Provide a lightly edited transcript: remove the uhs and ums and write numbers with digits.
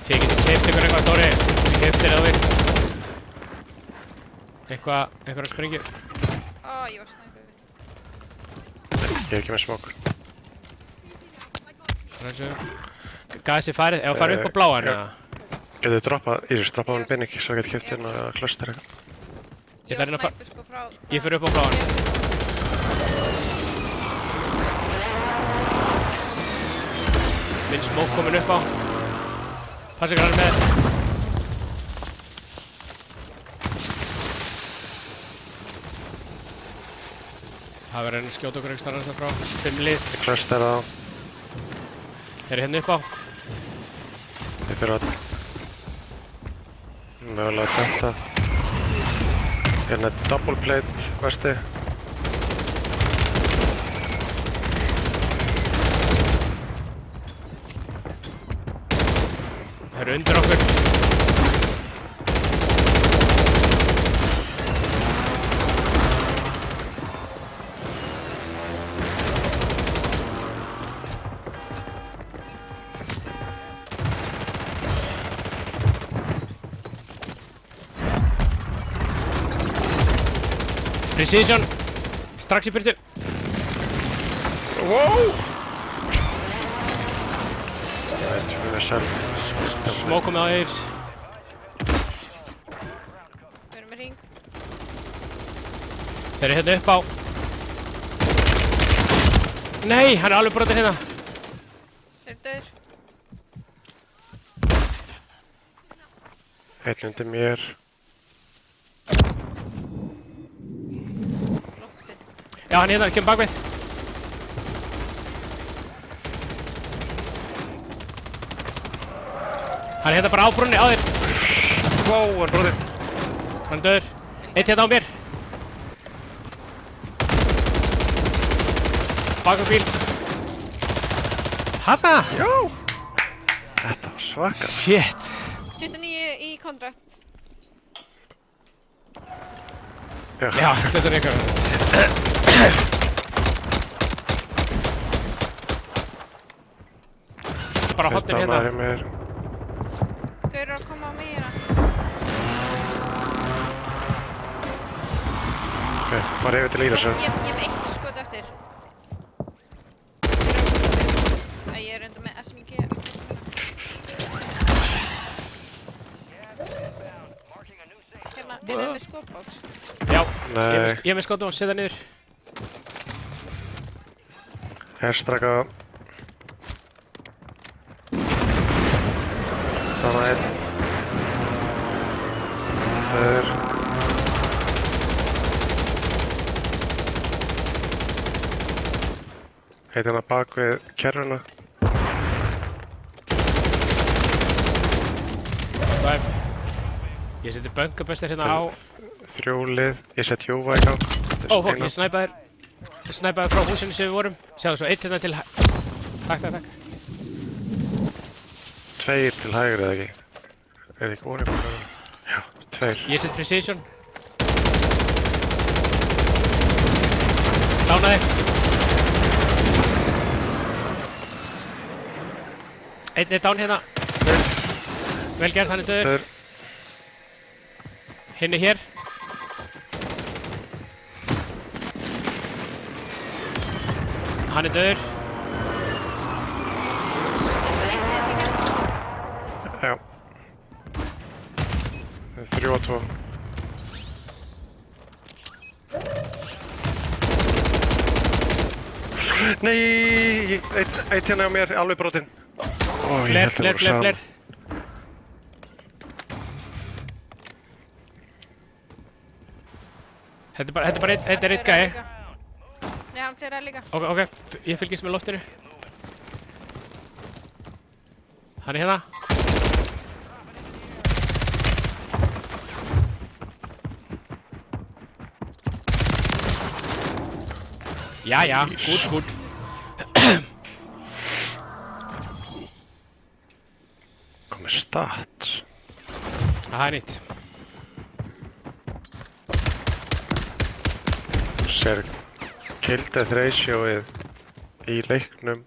Þið getur keypt ykkur eitthvað, Dóri. Þið keyptir það við. Eitthvað sprengju. Ég var snæpið við. Ég er ekki með smók. Gæði sér farið, ef að fara upp á bláan eða? Getur droppað, Íris, droppað hann binning svo getur keypt hérna cluster eitthvað. Ég var snæpið sko frá það. Ég fyrir upp á bláan. Minn smók komin upp á. Passa ykkur hann með. Það verður að skjóta okkur einhvers staðar frá 5 lið. Ég cluster á. Þeir hérna upp á. Ég fyrir að mögulega þetta. Hérna er double plate vesti. Þeir eru undir okkur. Precision. Strax í byrtu. Wow! Ég veit, við erum sjálf. Smókum með á Eirs. Við erum með hring. Þeir eru hérna upp á. Nei, hann er alveg brotinn hérna. Þeir eru döður. Einn undir mér. Loftið. Já, hann hérna, kemur bakvið. Hann er hérna bara á brunni, á þér. Wow, hann brotinn. Hann er döður. Eitt hérna á mér. Bak bíl. Hanna! Já! Þetta var svaka. Shit. 29 í kontrakt. Já, þetta er eitthvað. Bara hotnir hérna. Hjá mér. Gauður að koma á mig hérna. Ok, bara yfir til Íris. Ég hef eitt skot eftir. Æ, ég er enda með SMG. Hérna, við með skotbox. Já, Nei. ég er með skotum og setja niður. Herstraka. Þannig að einn. Döður. Heit hérna bak við kerruna. Dæm. Ég seti bunkabustir hérna á. 3 lið. Ég set Jóva í gang. Ó, fokk, ég snæpaði þér. Ég snæpaði frá húsinu sem við vorum. Sjáðu svo, eitt hérna til Takk. 2 til hægri eða ekki? Er þið ekki vonið búin? Já, 2. Ég set precision. Lánaði. Einn er down hérna. Vel gert, hann er döður. Döður. Hinn er hér. Hann er döður. Já. 3 og 2. Nei, eitt hérna á mér, alveg brotinn. Ó, ég held að það voru saman. Þetta er bara einn gæi. Nei, hann fleira líka. Ok, ég fylgist með loftinu. Hann er hérna. Jæja, gúd. Komið stats. Það er nýtt. Sér kill death ratioið í leiknum